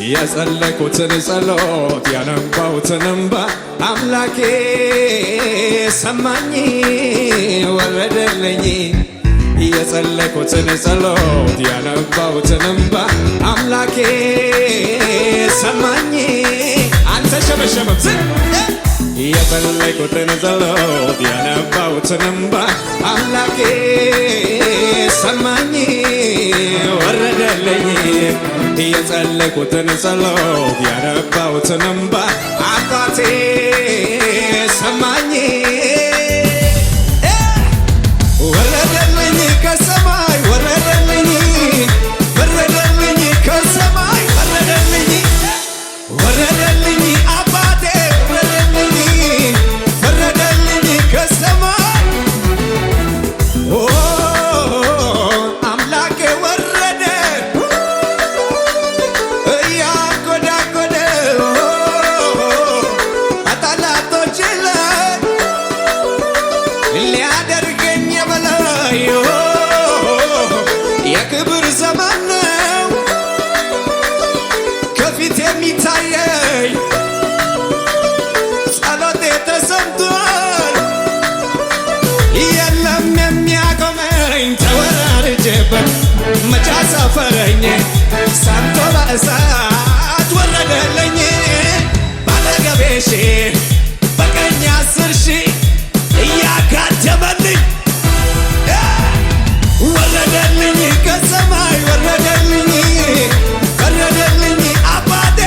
የጸለይኩትን ጸሎት ያነባሁትን እንባ አምላኬ ሰማኝ ወረደልኝ። የጸለይኩትን ጸሎት ያነባሁትን እንባ አምላኬ ሰማኝ። አልተሸበሸበም ዝም የጸለይኩትን ጸሎት ያነባሁትን እንባ አምላኬ ሰማኝ ወረደልኝ። የጸለይኩትን ጸሎት ያነባሁትን እንባ አባቴ ሰማኝ ወረደልኝ ከሰማይ ወረደልኝ ወረደልኝ ከሰማይ ወረደልኝ ወረደልኝ አባቴ ወረደልኝ ወረደልኝ ከሰማይ አምላኬ ወረደ እያጎዳጎደ አጣላቶች ላይ ሊያደርገኝ የበላይ የክብር ዘመን ነው ከፊት የሚታየኝ ጸሎቴ ተሰምቷል የለም የሚያቆመኝ ተወራርጄበት መቻ ሰፈረኝ ሰምቶ በእሳት ወረደልኝ ባጠገቤ ሺህ በቀኝ 10 ሺህ እያጋደመልኝ ወረደልኝ ከሰማይ ወረደልኝ ወረደልኝ አባቴ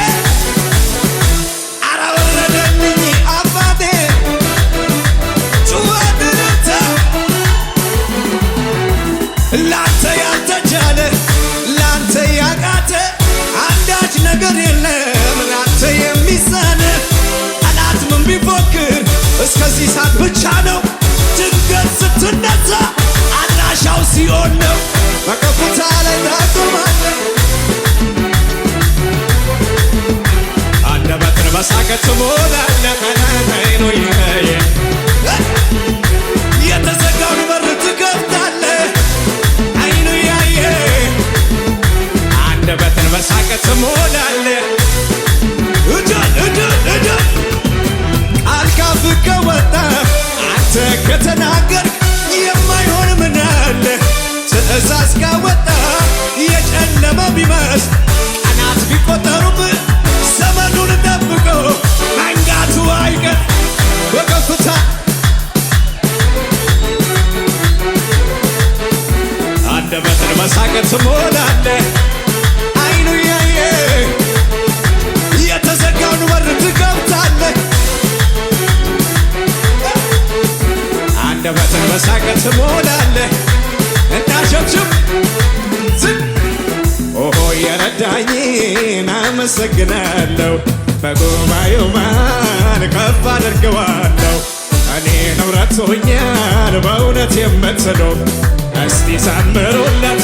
አረ ወረደልኝ አባቴ ጩኸትንታ ላንተ ያልተቻለ ላንተ ያቃተ አንዳች ነገር የለም ላንተ የሚሳነ ጠላት ምን ቢፎክር እስከዚህ ሰዓት ብቻ ነው ድንገት ስትነሳ አድራሻው ሲሆን ነው በከፍታ ላይ ታቆማለህ አንደበትን በሳቅ ትሞላለህ ሃሌሉያ የተዘጋውን በር ትከፍታለህ አይኑ ያየ አንደበትን በሳቅ ትሞላለህ እጃን ቃል ካፍህ ከወጣ አንተ ከተናገርክ የማይሆን ምን አለ ትእዛዝ ካወጣ የጨለመ ቢመስል ቀናት ቢቆጠሩም ዘመኑን ጠብቆ መንጋቱ አይቀር በከፍታ አንደበትን በሳቅ ትሞላለህ አይኑ ያየ የተዘጋውን በር ትከፍታለህ አንደበትን በሳቅ ትሞላለህ እናሸብሽብ ዝም ኦሆ የረዳኝን አመሰግናለሁ በጉባኤው መሃል ከፍ አድርገዋለሁ እኔ ነው ረድቶኛል በእውነት የምትለው እስቲ ዘምሩለት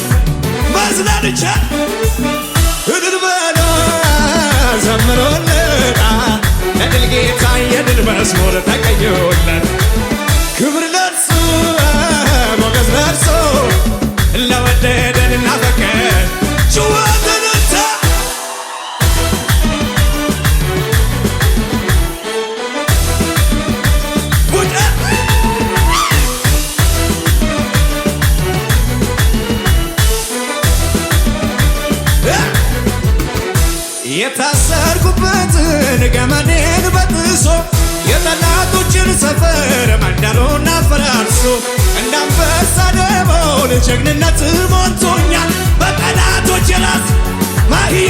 መዝናንቻ እልል በሎ ዘምሩለት ለድል ጌታ የድል መዝሙር ተቀኙለት ክብር ለርሱ ሞገስ ለርሱ ለወደደን እናፈቀር ጩኸትንታ የታሰርኩበትን ገመዴን በጥሶ የጠላቶችን ሰፈር መንደሩን አፈራርሶ እንዳንበሳ ደቦል ጀግንነት ሞልቶኛል በጠላቶች ራስ ማህዬ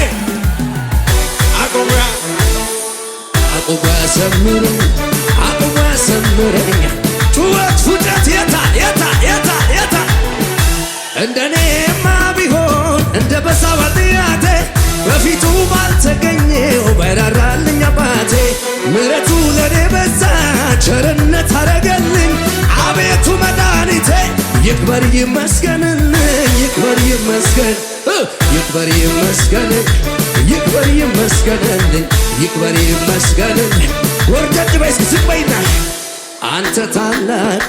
አቁባ ሰምረኝ አቁባ ሰምረኝ ጩኸት ፉጨት የታ እንደኔማ ቢሆን እንደ በሳው ኃጢአቴ በፊቱ ባልተገኘው በራራልኝ አባቴ ምሕረቱ ለኔ በዛ ቸርነት አረገልኝ አቤቱ መድኃኒቴ ይክበር ይመስገንልኝ ይክበር ይመስገን ይክበር ይመስገንልኝ ይክበር ይመስገንልኝ ይክበር ይመስገንልኝ ወርደድ በይስ ዝቅበይና አንተ ታላቅ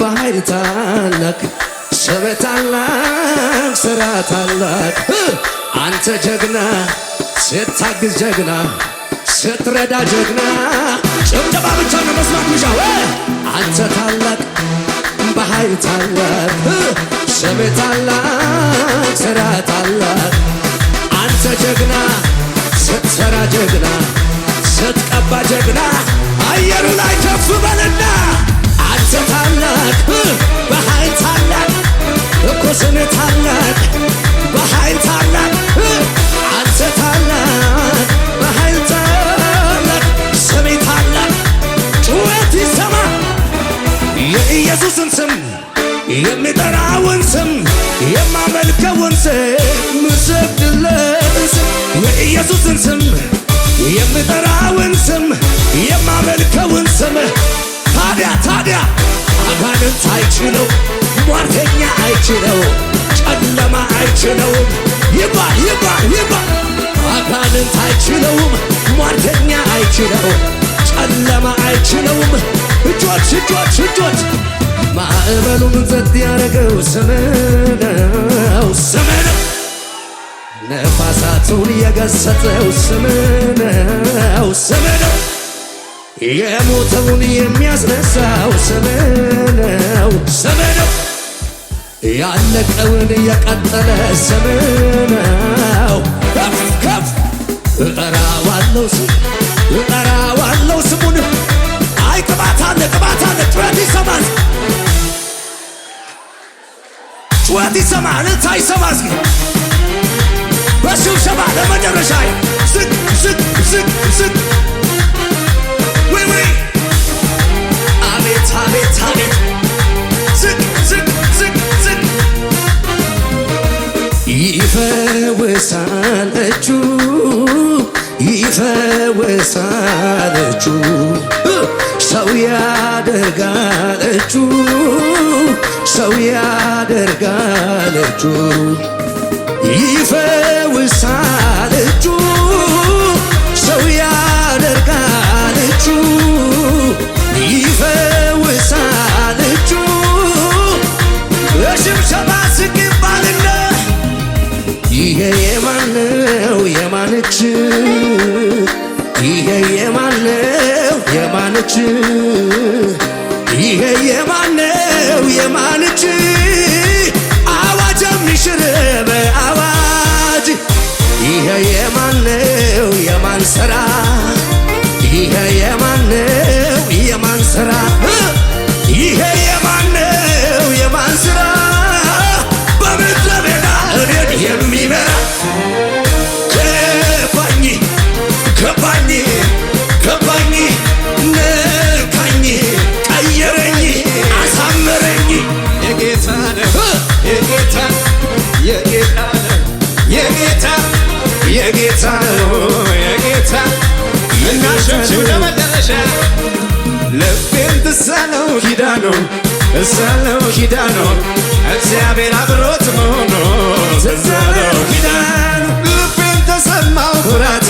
በኃይል ታላቅ ስምህ ታላቅ ስራ ታላቅ አንተ ጀግና ስታግዝ ጀግና ስትረዳ ጀግና ጭብጨባ ብቻ ነው መስማት ምሻው አንተ ታላቅ በኃይል ታላቅ ስምህ ታላቅ ሥራ ታላቅ አንተ ጀግና ስትሰራ ጀግና ስትቀባ ጀግና አየሩ ላይ ከፍ በልና አንተ ታላቅ በኃይል ታላቅ እኮ ስምህ ታላቅ በኃይል ታላቅ አንተ ታላቅ በኃይል ታላቅ ስምህ ታላቅ ጩኸት ይሰማ የኢየሱስን ስም የሚጠራውን ስም የማመልከውን ስም ምሰግድለትን ስም የኢየሱስን ስም የሚጠራውን ስም የማመልከውን ስም ታዲያ አጋንንት አይችለው ሟርተኛ አይችለው ጨለማ አይችለውም ይባል አጋንንት አይችለውም ሟርተኛ አይችለው ጨለማ አይችለውም እጆች ማዕበሉን ጸጥ ያረገው ስምህ ነው ነፋሳቱን የገሰጸው ስምህ ነው የሞተውን የሚያስነሳው ስምህ ነው ያለቀውን የቀጠለ ስምህ ነው ከፍ እጠራዋለሁ ስሙን አይ ቅባት አለ ጩኸት ይሰማል እልልታ ይሰማ እስኪ በሽብሸባ ለመጨረሻ ዝቅ ወይ አቤት ዝቅ ይፈወሳል እጁ ሰው ያደርጋል እጁ ይፈውሳል እጁ ሰው ያደርጋል እጁ ይፈውሳል እጁ በሽብሸባ ዝቅ ይባልና ይሄ የማነው የማን እጅ ይሄ የማነው የማን እጅ ይሄ የማነው የማን እጅ አዋጅ የሚሽር በአዋጅ ይሄ የማነው የማን ሥራ ይሄ የማነው የማን ሥራ ይሄ የማነው የማን ሥራ በምድረ በዳ እኔን የሚመራ ገባኝ ነካኝ ቀየረኝ አሳመረኝ የጌታ እናሸብሽብ ለመጨረሻ ልቤን ትሳለው ኪዳኑ እግዚአብሔር አብሮት መሆኑ ትዛለው ኪዳኑ ልቤን ተሰማው ኩራት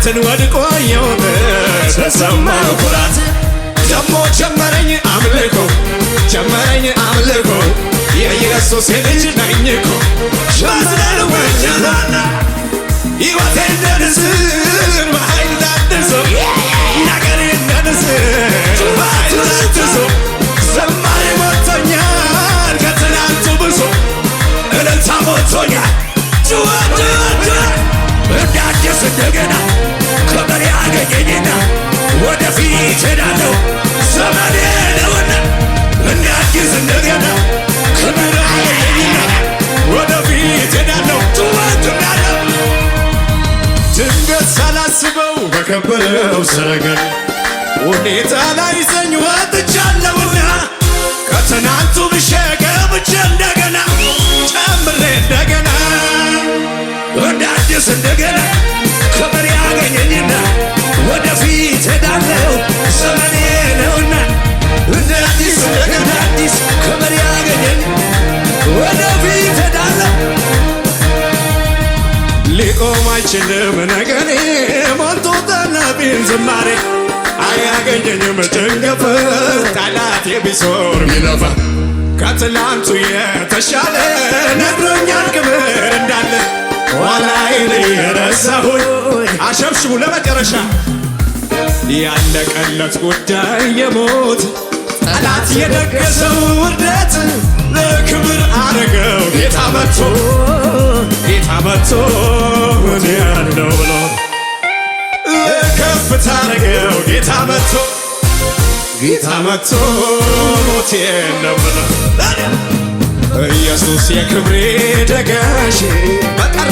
ጠላትን ወድቆ የሆነ ተሰማው ኩራት ደሞ ጀመረኝ አምልኮ የኢየሱስ ልጅ ነኝ እኮ ሸመረል ወጀላና ሕይወቴ እንደ ንስር በኃይል ታድሶ ነገሬ እንደ ንስር በኃይል ታድሶ ዘማሪ ሞልቶኛል ከትናንቱ ብሶ እልልታ ሞልቶኛል ጩኸት እንደ አዲስ እንደገና ክብር ያገኘኝና ወደፊት ሄዳለሁ ዘመኔ ነውና እንደ አዲስ እንደገና ክብር ያገኘኝና ወደፊት ሄዳለሁ ጩኸት እንዳለው ድንገት ሳላስበው በከበረው ሰረገላ ሁኔታ ላይ ይዘኝ ወጥቻለሁና ከትናንቱ ብሼ ገብቼ እንደገና ጨምሬ እንደገና እንደ አዲስ እንደገና ክብር ያገኘኝና ወደፊት ሄዳለሁ ዘመኔ ነውና እንደ አዲስ እንደገና ክብር ያገኘኝ ወደፊት ሄዳለሁ ሊቆም አይችልም ነገሬ ሞልቶ ጠላቢን ዝማሬ አያገኘኝም ጭንገፍ ጠላቴ ቢሶር ቢለፋ ከትላንቱ የተሻለ ነግሮኛል ክብር እንዳለ ረሳሁኝ። አሸብሽቡ ለመጨረሻ ያለቀለት ጉዳይ የሞት ጠላት የደገሰው ውርደት ለክብር አረገው ጌታ መጥቶ እኔ ያለው ብሎ ለከፍታ አረገው ጌታ መጥቶ ሞቴን ነው ብሎ ኢየሱስ የክብሬ ደጋሽ በቀረ